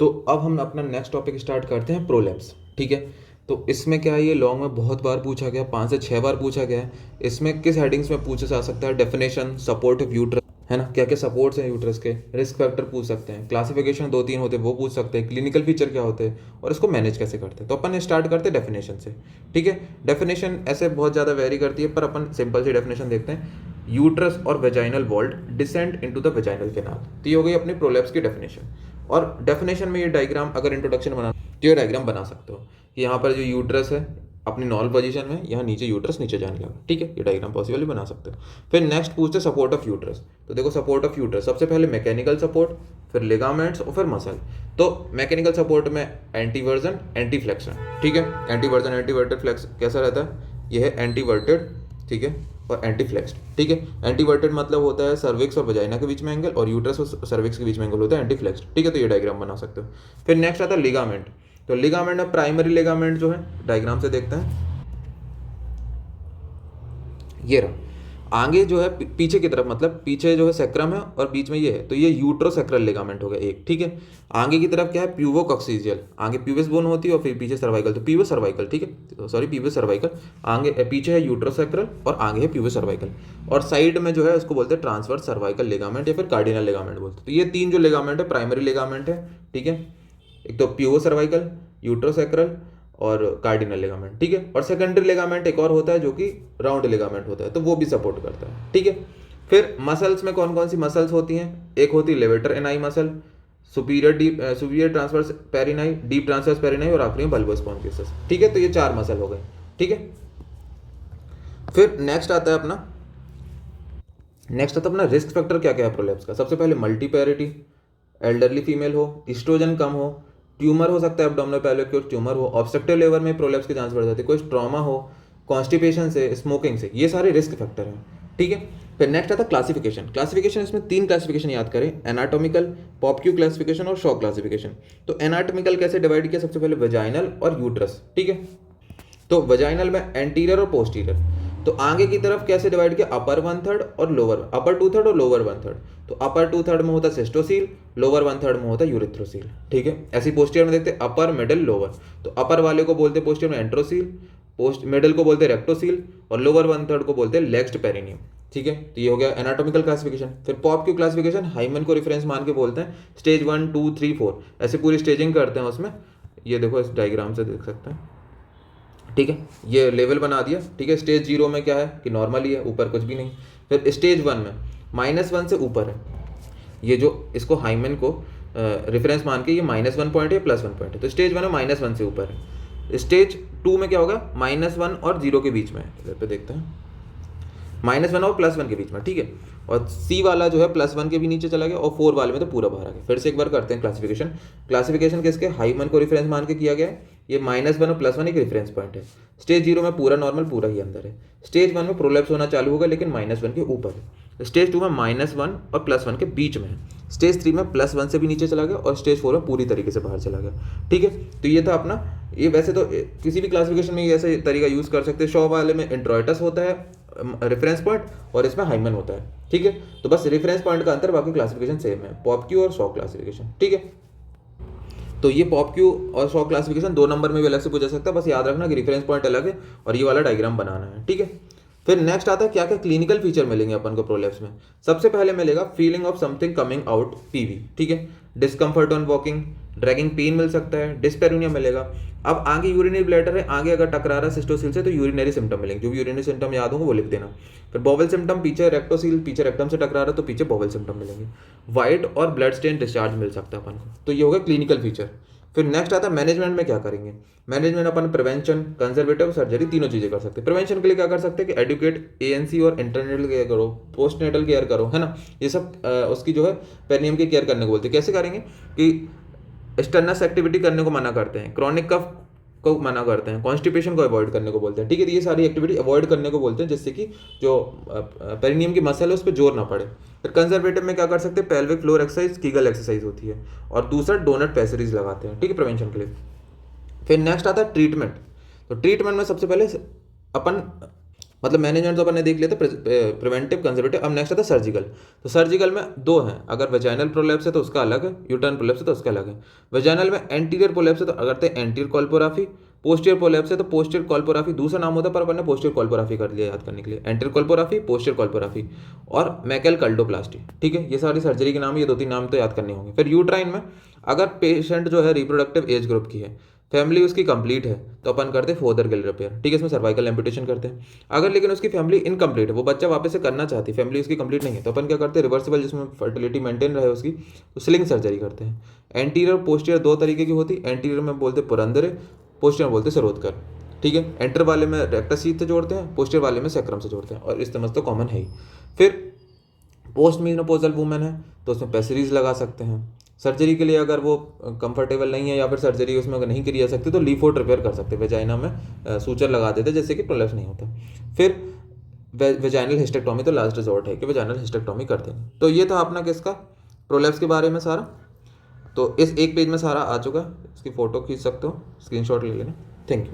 तो अब हम अपना नेक्स्ट टॉपिक स्टार्ट करते हैं, प्रोलैप्स। ठीक है, तो इसमें क्या है, ये लॉन्ग में बहुत बार पूछा गया, 5 से 6 बार पूछा गया है। इसमें किस हेडिंग्स में पूछा जा सकता है? डेफिनेशन, सपोर्ट ऑफ यूट्रस, है ना, क्या क्या सपोर्ट्स हैं यूट्रस के, रिस्क फैक्टर पूछ सकते हैं, क्लासिफिकेशन 2-3 होते हैं वो पूछ सकते हैं, क्लिनिकल फीचर क्या होते हैं और इसको मैनेज कैसे करते हैं। तो अपन स्टार्ट करते हैं डेफिनेशन से। ठीक है, डेफिनेशन ऐसे बहुत ज़्यादा वेरी करती है, पर अपन सिंपल सी डेफिनेशन देखते हैं। यूट्रस और vaginal vault descend into the vaginal canal. तो ये हो गई अपनी प्रोलैप्स की डेफिनेशन। और डेफिनेशन में ये डायग्राम, अगर इंट्रोडक्शन बना तो ये डायग्राम बना सकते हो कि यहाँ पर जो यूट्रस है अपनी नॉर्मल पोजीशन में, यहाँ नीचे यूट्रस नीचे जाने लगा। ठीक है, ये डायग्राम पॉसिबली बना सकते हो। फिर नेक्स्ट पूछते हैं सपोर्ट ऑफ यूट्रस। तो देखो, सपोर्ट ऑफ यूट्रस सबसे पहले मैकेनिकल सपोर्ट, फिर लिगामेंट्स और फिर मसल। तो मैकेनिकल सपोर्ट में एंटीवर्जन, एंटी फ्लेक्शन। ठीक है, एंटीवर्जन एंटीवर्टेड फ्लेक्स कैसा रहता है, ये है एंटीवर्टेड, ठीक है, और एंटी फ्लेक्स्ड। ठीक है, एंटीवर्टेड मतलब होता है सर्विक्स और वजाइना के बीच में एंगल, और यूट्रस और सर्विक्स के बीच में एंगल होता है एंटी फ्लेक्स्ड। ठीक है, तो ये डायग्राम बना सकते हो। फिर नेक्स्ट आता है लिगामेंट। तो लिगामेंट में प्राइमरी लिगामेंट जो है, डायग्राम से देखते हैं, ये रहा। आगे जो है पीछे की तरफ, मतलब पीछे जो है सेक्रम है और बीच में ये है, तो ये यूट्रोसेक्रल लिगामेंट हो गया एक। ठीक है, आगे की तरफ क्या है, प्यूवोकॉक्सिजियल, आगे प्यूबिस बोन होती है और फिर पीछे सर्वाइकल, तो प्यूबिस सर्वाइकल। ठीक है, सॉरी प्यूबिस सर्वाइकल, आगे पीछे है यूट्रोसेक्रल और आगे है प्यूबिस सर्वाइकल, और साइड में जो है उसको बोलते हैं ट्रांसवर्स सर्वाइकल लिगामेंट या फिर कार्डिनल लिगामेंट बोलते हैं। तो ये 3 जो लिगामेंट है प्राइमरी लिगामेंट है। ठीक है, एक तो प्यूबो सर्वाइकल, यूट्रोसेक्रल और कार्डिनल लिगामेंट। ठीक है, और सेकेंडरी लिगामेंट एक और होता है जो कि राउंड लिगामेंट होता है, तो वो भी सपोर्ट करता है। ठीक है, फिर मसल्स में कौन कौन सी मसल्स होती हैं? एक होती है levator ani muscle, superior transverse perinei, deep transverse perinei, और आखिरी में बल्बो स्पॉन्जियोसस। ठीक है, तो ये 4 मसल हो गए। ठीक है, फिर नेक्स्ट आता अपना रिस्क फैक्टर क्या क्या है प्रोलैप्स का। सबसे पहले मल्टीपैरिटी, एल्डरली फीमेल हो, इस्ट्रोजन कम हो, ट्यूमर हो सकता है एब्डोमिनल पेल्विक ट्यूमर हो, ऑब्स्ट्रक्टिव लेबर में प्रोलैप्स के चांस बढ़ जाते हैं, कोई ट्रॉमा हो, कॉन्स्टिपेशन से, स्मोकिंग से, ये सारे रिस्क फैक्टर हैं। ठीक है, फिर नेक्स्ट आता है क्लासिफिकेशन। क्लासिफिकेशन इसमें 3 क्लासिफिकेशन याद करें, एनाटॉमिकल, पॉपक्यू क्लासिफिकेशन और शॉक क्लासिफिकेशन। तो एनाटॉमिकल कैसे डिवाइड किया? सबसे पहले वेजाइनल और यूट्रस। ठीक है, तो वेजाइनल में एंटीरियर और पोस्टीरियर। तो आगे की तरफ कैसे डिवाइड किया? अपर 1/3 और लोअर, अपर 2/3 और लोअर 1/3। तो अपर 2/3 में होता है सिस्टोसील, लोअर 1/3 में होता है यूरिथ्रोसील। ठीक है, ऐसी पोस्टीरियर में देखते हैं अपर, मिडिल, लोअर। तो अपर वाले को बोलते हैं पोस्टीरियर में एंट्रोसील, पोस्ट मिडिल को बोलते हैं रेक्टोसील, और लोअर 1/3 को बोलते हैं लेग्ड पेरिनियम। ठीक है, तो ये हो गया एनाटॉमिकल क्लासिफिकेशन। फिर पॉप की क्लासिफिकेशन हाइमन को रेफरेंस मान के बोलते हैं, स्टेज 1, 2, 3, 4 ऐसे पूरी स्टेजिंग करते हैं उसमें। ये देखो इस डायग्राम से देख सकते हैं। ठीक है, ये लेवल बना दिया। ठीक है, स्टेज 0 में क्या है कि नॉर्मल ही है, ऊपर कुछ भी नहीं। फिर स्टेज 1 में -1 से ऊपर है, ये जो इसको हाइमन को रेफरेंस मान के ये -1 पॉइंट है, +1 पॉइंट है, तो स्टेज 1 में -1 से ऊपर है। स्टेज 2 में क्या होगा, -1 और 0 के बीच में है। इधर पे देखते हैं, -1 और +1 के बीच में। ठीक है, और सी वाला जो है +1 के भी नीचे चला गया, और 4 वाले में तो पूरा बाहर आ गया। फिर से एक बार करते हैं क्लासिफिकेशन। क्लासिफिकेशन किसके? हाइमन को रेफरेंस मान के किया गया है। ये -1 और +1 एक रेफरेंस पॉइंट है। स्टेज 0 में पूरा नॉर्मल, पूरा ही अंदर है। स्टेज 1 में प्रोलैप्स होना चालू होगा लेकिन -1 के ऊपर है। स्टेज 2 में -1 और +1 के बीच में है। स्टेज 3 में +1 से भी नीचे चला गया, और स्टेज 4 में पूरी तरीके से बाहर चला गया। ठीक है, तो ये था अपना। ये वैसे तो किसी भी क्लासिफिकेशन में ये ऐसे तरीका यूज़ कर सकते हैं। शॉ वाले में इंट्रोइटस होता है रेफरेंस पॉइंट, और इसमें हाइमन होता है। ठीक है, तो बस रेफरेंस पॉइंट का अंतर, बाकी क्लासिफिकेशन सेम है, पॉप क्यू और शॉ क्लासिफिकेशन। ठीक है, तो ये पॉप क्यू और शॉ क्लासिफिकेशन 2 नंबर में भी अलग से पूछा सकता है, बस याद रखना कि रेफरेंस पॉइंट अलग है और ये वाला डायग्राम बनाना है। ठीक है, फिर नेक्स्ट आता है क्या क्या क्लिनिकल फीचर मिलेंगे अपन को प्रोलैप्स में। सबसे पहले मिलेगा feeling of something coming out, PV. ठीक है, discomfort on walking, dragging pain मिल सकता है, डिस्पेरिनिया मिलेगा। अब आगे यूरिनरी ब्लैडर है, आगे अगर टकरा रहा है सिस्टोसील से तो यूरिनरी सिम्टम मिलेंगे। जो भी यूरिनरी सिम्टम याद होंगे वो लिख देना। फिर बॉवल सिम्टम, पीछे रेक्टोसील, पीछे रेक्टम से टकरा रहा है तो पीछे बॉवल सिम्टम मिलेंगे। वाइट और ब्लड स्टेन डिस्चार्ज मिल सकता है अपन को। तो ये होगा क्लिनिकल फीचर। फिर नेक्स्ट आता है मैनेजमेंट में क्या करेंगे। मैनेजमेंट अपन प्रिवेंशन, कंजर्वेटिव, सर्जरी तीनों चीजें कर सकते हैं। प्रिवेंशन के लिए क्या कर सकते हैं कि एडुकेट एएनसी और इंटरनेटल केयर करो, पोस्ट नेटल केयर करो, है ना। ये सब उसकी जो है पेरिनियम की केयर करने को बोलते हैं। कैसे करेंगे कि स्टर्नस एक्टिविटी करने को मना करते हैं, क्रॉनिक कफ को मना करते हैं, कॉन्स्टिपेशन को अवॉइड करने को बोलते हैं। ठीक है, तो ये सारी एक्टिविटी अवॉइड करने को बोलते हैं जिससे कि जो पेरिनियम की मसल है उस पर जोर ना पड़े। फिर कंजर्वेटिव में क्या कर सकते हैं, pelvic floor exercise, Kegel exercise होती है, और दूसरा डोनट पैसरीज लगाते हैं। ठीक है, प्रिवेंशन के लिए। फिर नेक्स्ट आता है ट्रीटमेंट। तो ट्रीटमेंट में सबसे पहले अपन मतलब मैनेजमेंट तो अपन ने देख लिया था, प्रिवेंटिव, कंजर्वेटिव। अब नेक्स्ट आता है सर्जिकल। तो सर्जिकल में दो हैं, अगर वेजाइनल प्रोलैप्स है तो उसका अलग है, यूटरन प्रोलैप्स है तो उसका अलग है। वेजाइनल में एंटीरियर प्रोलैप्स है तो अगर एंटीरियर कॉल्पोराफी, पोस्टीरियर प्रोलैप्स है तो पोस्टीरियर कॉल्पोराफी दूसरा नाम होता है, पर अपन ने पोस्टीरियर कॉल्पोराफी कर लिया याद करने के लिए। एंटीरियर कॉल्पोराफी, पोस्टीरियर कॉल्पोराफी और मैकेल कल्डोप्लास्टी। ठीक है, ये सारी सर्जरी के नाम, ये 2-3 नाम तो याद करने होंगे। फिर यूट्राइन में अगर पेशेंट जो है रिप्रोडक्टिव एज ग्रुप की है, फैमिली उसकी कंप्लीट है, तो अपन करते हैं फोदरगिल रिपेयर। ठीक है, इसमें सर्वाइकल एम्पुटेशन करते हैं। अगर लेकिन उसकी फैमिली इनकम्प्लीट है, वो बच्चा वापस से करना चाहती है, फैमिली उसकी कंप्लीट नहीं है, तो अपन क्या करते हैं, रिवर्सिबल, जिसमें फर्टिलिटी मेंटेन रहे उसकी, तो स्लिंग सर्जरी करते हैं। एंटीरियर और पोस्टीरियर दो तरीके की होती है। एंटीरियर में बोलते पुरंदरे, पोस्टीरियर में बोलते सरोदकर। ठीक है, एंटर वाले में रेक्टस से जोड़ते हैं, पोस्टीरियर वाले में सैक्रम से जोड़ते हैं, और इस समझ तो कॉमन है ही। फिर पोस्ट मेनोपॉजल वुमेन है तो उसमें पेसरीज लगा सकते हैं। सर्जरी के लिए अगर वो कंफर्टेबल नहीं है या फिर सर्जरी उसमें अगर नहीं करी जा सकती तो लीफोट रिपेयर कर सकते हैं, वेजाइना में सूचर लगा देते हैं जिससे कि प्रोलैप्स नहीं होता। फिर वेजाइनल हिस्टेक्टोमी तो लास्ट रिजॉर्ट है कि वेजाइनल हिस्टेक्टोमी कर देंगे। तो ये था अपना किसका, प्रोलैप्स के बारे में सारा। तो इस एक पेज में सारा आ चुका है, इसकी फ़ोटो खींच सकते हो, स्क्रीनशॉट ले लेना। Thank you.